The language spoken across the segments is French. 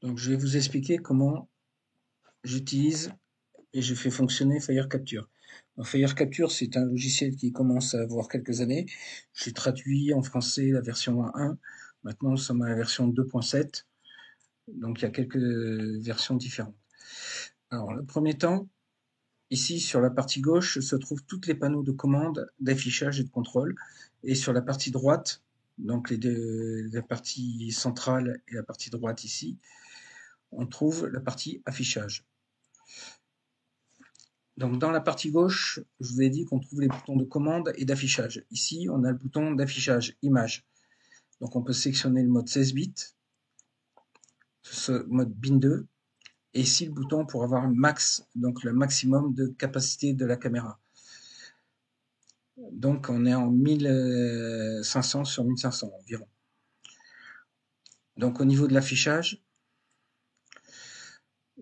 Donc, je vais vous expliquer comment j'utilise et je fais fonctionner FireCapture. Donc, FireCapture, c'est un logiciel qui commence à avoir quelques années. J'ai traduit en français la version 1.1. Maintenant, nous sommes à la version 2.7. Donc, il y a quelques versions différentes. Alors, le premier temps, ici, sur la partie gauche, se trouvent tous les panneaux de commande, d'affichage et de contrôle. Et sur la partie droite, donc la partie centrale et la partie droite ici, on trouve la partie affichage. Donc dans la partie gauche, je vous ai dit qu'on trouve les boutons de commande et d'affichage. Ici, on a le bouton d'affichage image. Donc on peut sélectionner le mode 16 bits, ce mode bin2, et ici le bouton pour avoir max, donc le maximum de capacité de la caméra. Donc on est en 1500 sur 1500 environ. Donc au niveau de l'affichage,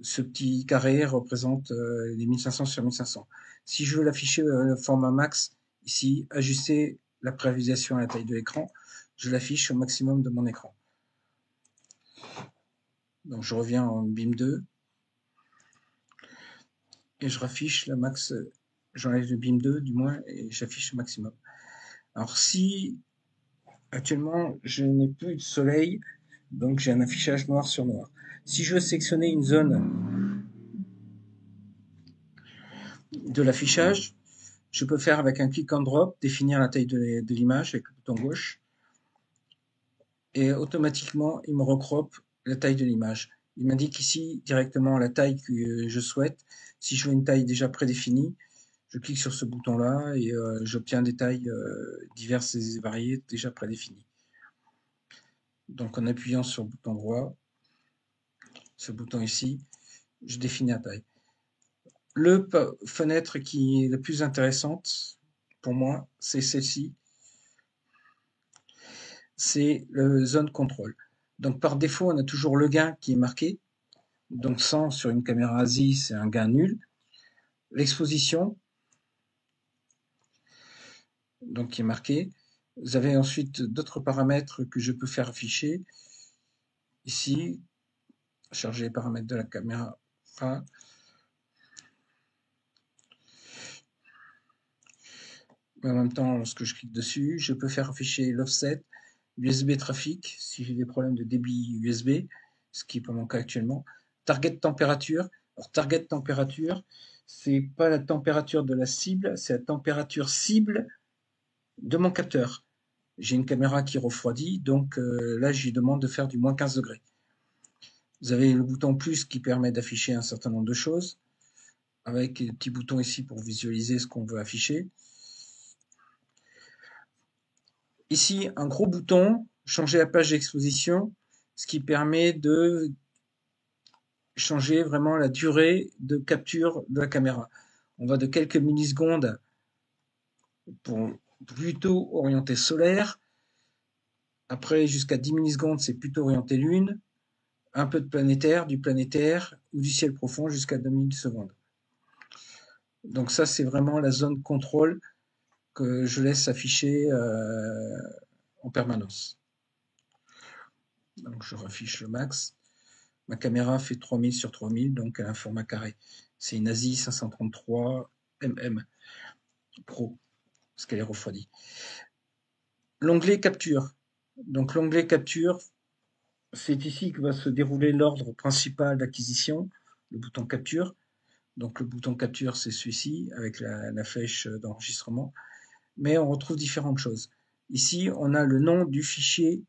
ce petit carré représente les 1500 sur 1500. Si je veux l'afficher au format max, ici, ajuster la prévisualisation à la taille de l'écran, je l'affiche au maximum de mon écran. Donc je reviens en BIM2 et je raffiche le max, j'enlève le BIM2 du moins et j'affiche le maximum. Alors si actuellement je n'ai plus de soleil, donc j'ai un affichage noir sur noir. Si je veux sélectionner une zone de l'affichage, je peux faire avec un click and drop, définir la taille de l'image avec le bouton gauche. Et automatiquement, il me recrope la taille de l'image. Il m'indique ici directement la taille que je souhaite. Si je veux une taille déjà prédéfinie, je clique sur ce bouton-là et j'obtiens des tailles diverses et variées déjà prédéfinies. Donc en appuyant sur le bouton droit, ce bouton ici, je définis la taille. Le fenêtre qui est la plus intéressante pour moi, c'est celle-ci. C'est le zone contrôle. Donc par défaut, on a toujours le gain qui est marqué. Donc 100 sur une caméra ASI, c'est un gain nul. L'exposition, donc qui est marquée. Vous avez ensuite d'autres paramètres que je peux faire afficher. Ici, charger les paramètres de la caméra. Mais en même temps, lorsque je clique dessus, je peux faire afficher l'offset, USB trafic, si j'ai des problèmes de débit USB, ce qui est pas mon cas actuellement. Target température. Alors, target température, c'est pas la température de la cible, c'est la température cible de mon capteur. J'ai une caméra qui refroidit, donc là, je lui demande de faire du moins 15 degrés. Vous avez le bouton plus qui permet d'afficher un certain nombre de choses, avec des petits boutons ici pour visualiser ce qu'on veut afficher. Ici, un gros bouton, changer la page d'exposition, ce qui permet de changer vraiment la durée de capture de la caméra. On va de quelques millisecondes pour plutôt orienté solaire. Après, jusqu'à 10 millisecondes, c'est plutôt orienté lune. Un peu de planétaire, du planétaire ou du ciel profond jusqu'à 2 millisecondes. Donc ça, c'est vraiment la zone contrôle que je laisse afficher en permanence. Donc je raffiche le max. Ma caméra fait 3000 sur 3000, donc elle a un format carré. C'est une ASI 533 mm Pro, parce qu'elle est refroidie. L'onglet capture. Donc l'onglet capture, c'est ici que va se dérouler l'ordre principal d'acquisition, le bouton capture. Donc le bouton capture, c'est celui-ci, avec la flèche d'enregistrement. Mais on retrouve différentes choses. Ici, on a le nom du fichier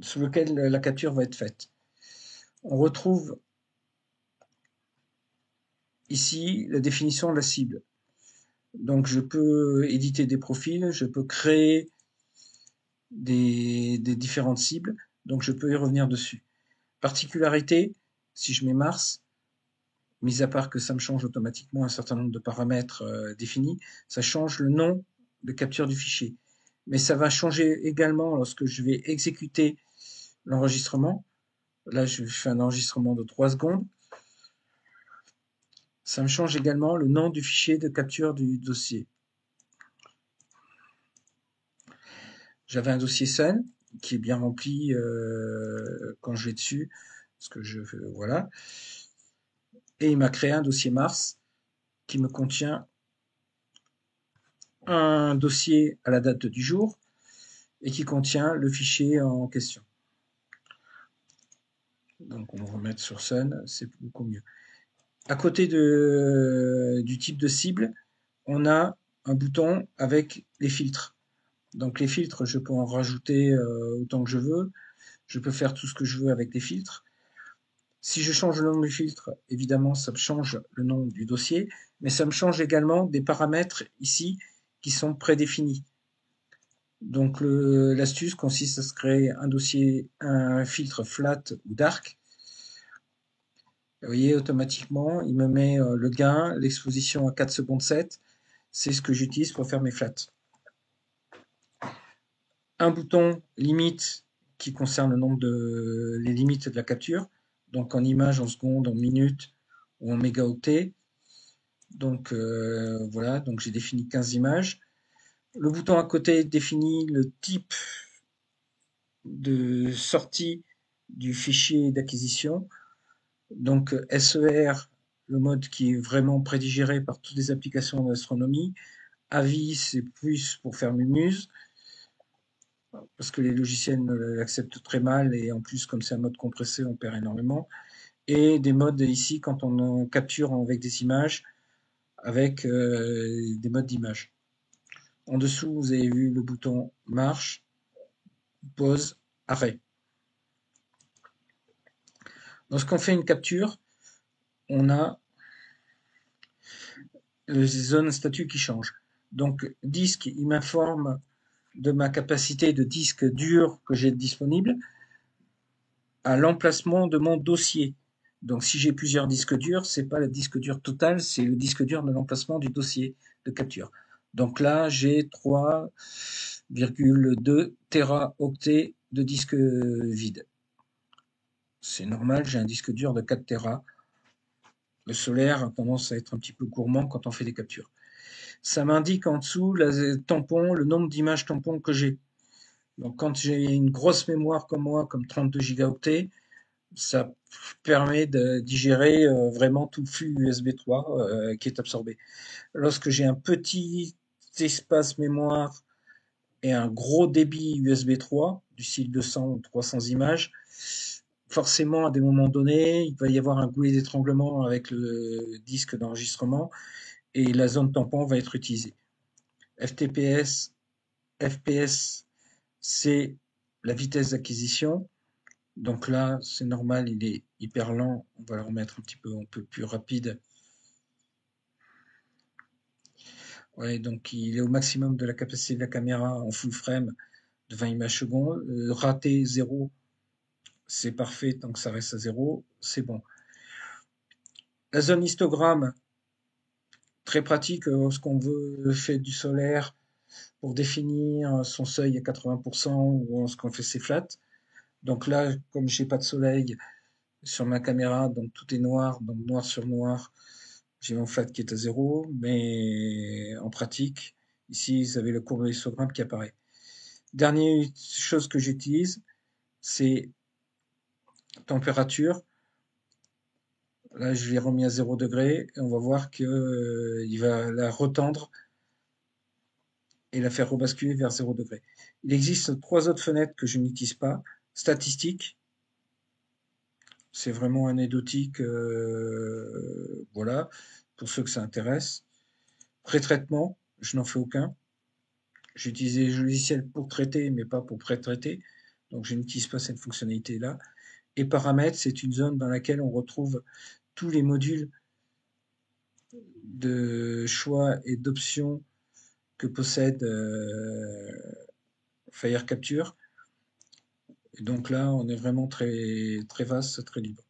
sur lequel la capture va être faite. On retrouve ici la définition de la cible. Donc je peux éditer des profils, je peux créer des différentes cibles, donc je peux y revenir dessus. Particularité, si je mets Mars, mis à part que ça me change automatiquement un certain nombre de paramètres définis, ça change le nom de capture du fichier. Mais ça va changer également lorsque je vais exécuter l'enregistrement. Là, je fais un enregistrement de 3 secondes. Ça me change également le nom du fichier de capture du dossier. J'avais un dossier Sun qui est bien rempli quand je vais dessus. ce que voilà. Et il m'a créé un dossier Mars qui me contient un dossier à la date du jour et qui contient le fichier en question. Donc on va remettre sur Sun, c'est beaucoup mieux. À côté du type de cible, on a un bouton avec les filtres. Donc les filtres, je peux en rajouter autant que je veux. Je peux faire tout ce que je veux avec les filtres. Si je change le nom du filtre, évidemment, ça me change le nom du dossier, mais ça me change également des paramètres ici qui sont prédéfinis. Donc l'astuce consiste à se créer un dossier, un filtre flat ou dark. Vous voyez, automatiquement, il me met le gain, l'exposition à 4 secondes 7. C'est ce que j'utilise pour faire mes flats. Un bouton limite qui concerne le nombre les limites de la capture. Donc en images, en secondes, en minutes ou en mégaoctets. Donc voilà, donc j'ai défini 15 images. Le bouton à côté définit le type de sortie du fichier d'acquisition. Donc SER, le mode qui est vraiment prédigéré par toutes les applications d'astronomie. AVI, c'est plus pour faire Mumuse, parce que les logiciels l'acceptent très mal, et en plus, comme c'est un mode compressé, on perd énormément. Et des modes ici, quand on capture avec des images, avec des modes d'image. En dessous, vous avez vu le bouton marche, pause, arrêt. Lorsqu'on fait une capture, on a les zones statut qui changent. Donc, disque, il m'informe de ma capacité de disque dur que j'ai disponible à l'emplacement de mon dossier. Donc, si j'ai plusieurs disques durs, c'est pas le disque dur total, c'est le disque dur de l'emplacement du dossier de capture. Donc là, j'ai 3,2 téraoctets de disque vide. C'est normal, j'ai un disque dur de 4 Tera. Le solaire a tendance à être un petit peu gourmand quand on fait des captures. Ça m'indique en dessous le nombre d'images tampons que j'ai. Donc quand j'ai une grosse mémoire comme moi, comme 32 gigaoctets, ça permet de digérer vraiment tout le flux USB 3 qui est absorbé. Lorsque j'ai un petit espace mémoire et un gros débit USB 3, du style 200 ou 300 images, forcément, à des moments donnés, il va y avoir un goulet d'étranglement avec le disque d'enregistrement et la zone tampon va être utilisée. FTPS, FPS, c'est la vitesse d'acquisition. Donc là, c'est normal, il est hyper lent. On va le remettre un peu plus rapide. Ouais, donc il est au maximum de la capacité de la caméra en full frame de 20 images secondes. Raté 0, c'est parfait tant que ça reste à 0, c'est bon. La zone histogramme, très pratique lorsqu'on veut faire du solaire pour définir son seuil à 80% ou lorsqu'on fait ses flats. Donc là, comme j'ai pas de soleil sur ma caméra, donc tout est noir, donc noir sur noir, j'ai mon flat qui est à 0, mais en pratique, ici, vous avez le courbe de l'histogramme qui apparaît. Dernière chose que j'utilise, c'est température. Là, je l'ai remis à 0 degré et on va voir que il va la retendre et la faire rebasculer vers 0 degré. Il existe 3 autres fenêtres que je n'utilise pas. Statistique, c'est vraiment anecdotique, voilà, pour ceux que ça intéresse. Pré-traitement, je n'en fais aucun. J'utilise les logiciels pour traiter, mais pas pour pré-traiter. Donc je n'utilise pas cette fonctionnalité-là. Et paramètres, c'est une zone dans laquelle on retrouve tous les modules de choix et d'options que possède Fire Capture. Et donc là, on est vraiment très, très vaste, très libre.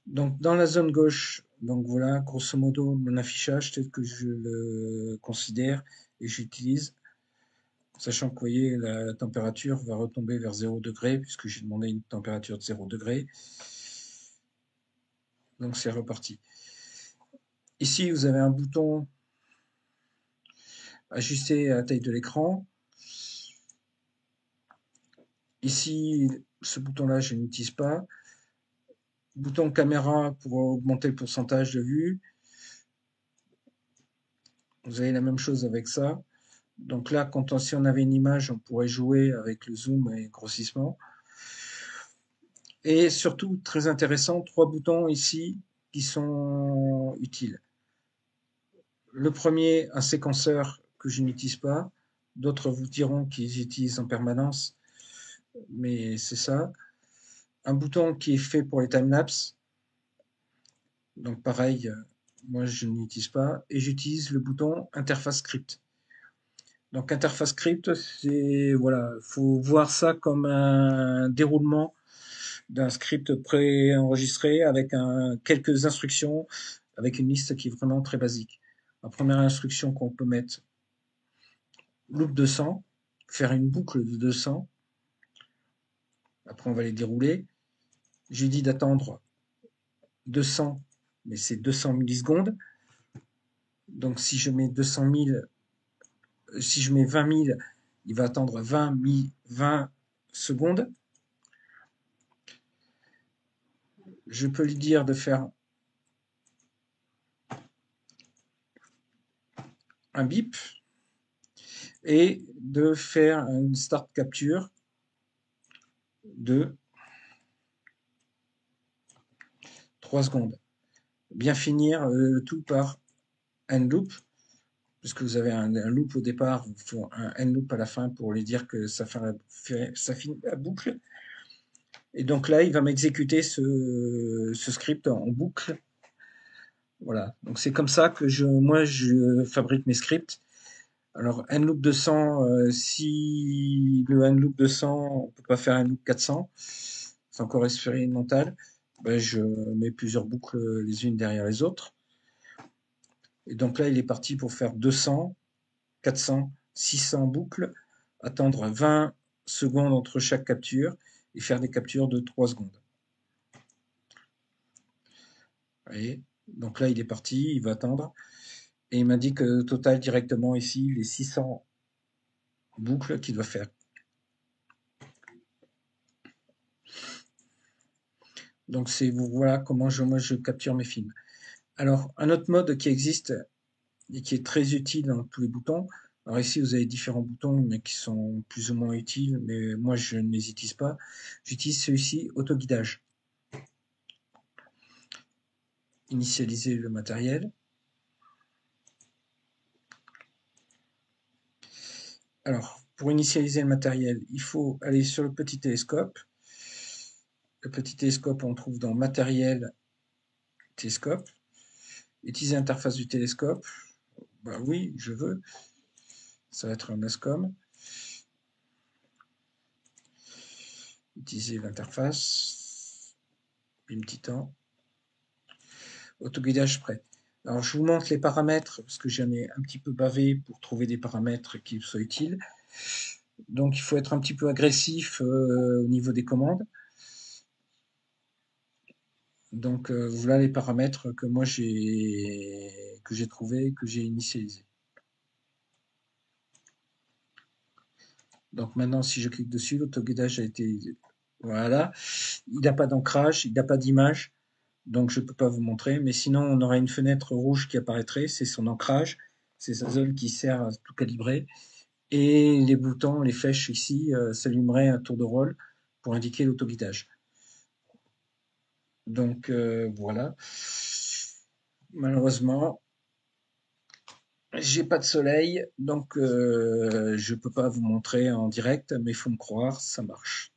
Donc dans la zone gauche, donc voilà, grosso modo, mon affichage tel que je le considère et j'utilise, sachant que vous voyez, la température va retomber vers 0 degré, puisque j'ai demandé une température de 0 degré. Donc c'est reparti. Ici, vous avez un bouton ajuster la taille de l'écran. Ici, ce bouton-là, je n'utilise pas. Bouton caméra pour augmenter le pourcentage de vue. Vous avez la même chose avec ça. Donc là, si on avait une image, on pourrait jouer avec le zoom et le grossissement. Et surtout, très intéressant, 3 boutons ici qui sont utiles. Le premier, un séquenceur que je n'utilise pas. D'autres vous diront qu'ils utilisent en permanence, mais c'est ça. Un bouton qui est fait pour les timelapses. Donc pareil, moi je n'utilise pas. Et j'utilise le bouton interface script. Donc interface script, c'est voilà, faut voir ça comme un déroulement d'un script préenregistré avec quelques instructions, avec une liste qui est vraiment très basique. La première instruction qu'on peut mettre, loop 200, faire une boucle de 200. Après, on va les dérouler. J'ai dit d'attendre 200, mais c'est 200 millisecondes. Donc, si je mets 200 000, si je mets 20 000, il va attendre 20 secondes. Je peux lui dire de faire un bip et de faire une start capture de 3 secondes. Bien finir le tout par end loop, puisque vous avez un loop au départ, il faut un end loop à la fin pour lui dire que ça finit la boucle. Et donc là, il va m'exécuter ce script en boucle. Voilà. Donc c'est comme ça que moi, je fabrique mes scripts. Alors, end loop 200, si le end loop 200, on peut pas faire end loop 400, c'est encore expérimental, ben, je mets plusieurs boucles les unes derrière les autres. Et donc là, il est parti pour faire 200, 400, 600 boucles, attendre 20 secondes entre chaque capture et faire des captures de 3 secondes. Vous voyez. Donc là, il est parti, il va attendre. Et il m'indique total directement ici les 600 boucles qu'il doit faire. Donc voilà comment moi je capture mes films. Alors, un autre mode qui existe et qui est très utile dans tous les boutons. Alors ici, vous avez différents boutons, mais qui sont plus ou moins utiles, mais moi je ne les utilise pas. J'utilise celui-ci, autoguidage. Initialiser le matériel. Alors, pour initialiser le matériel, il faut aller sur le petit télescope. Le petit télescope, on trouve dans matériel, télescope. Utiliser l'interface du télescope. Bah oui, je veux. Ça va être un ASCOM. Utiliser l'interface. Un petit temps. Autoguidage prêt. Alors, je vous montre les paramètres, parce que j'en ai un petit peu bavé pour trouver des paramètres qui soient utiles. Donc, il faut être un petit peu agressif au niveau des commandes. Donc, voilà les paramètres que moi j'ai trouvé, que j'ai initialisé. Donc maintenant, si je clique dessus, l'autoguidage a été... Voilà. Il n'a pas d'ancrage, il n'a pas d'image, donc je ne peux pas vous montrer. Mais sinon, on aura une fenêtre rouge qui apparaîtrait, c'est son ancrage, c'est sa zone qui sert à tout calibrer. Et les boutons, les flèches ici, s'allumeraient un tour de rôle pour indiquer l'autoguidage. Donc voilà. Malheureusement, j'ai pas de soleil, donc je peux pas vous montrer en direct, mais il faut me croire, ça marche.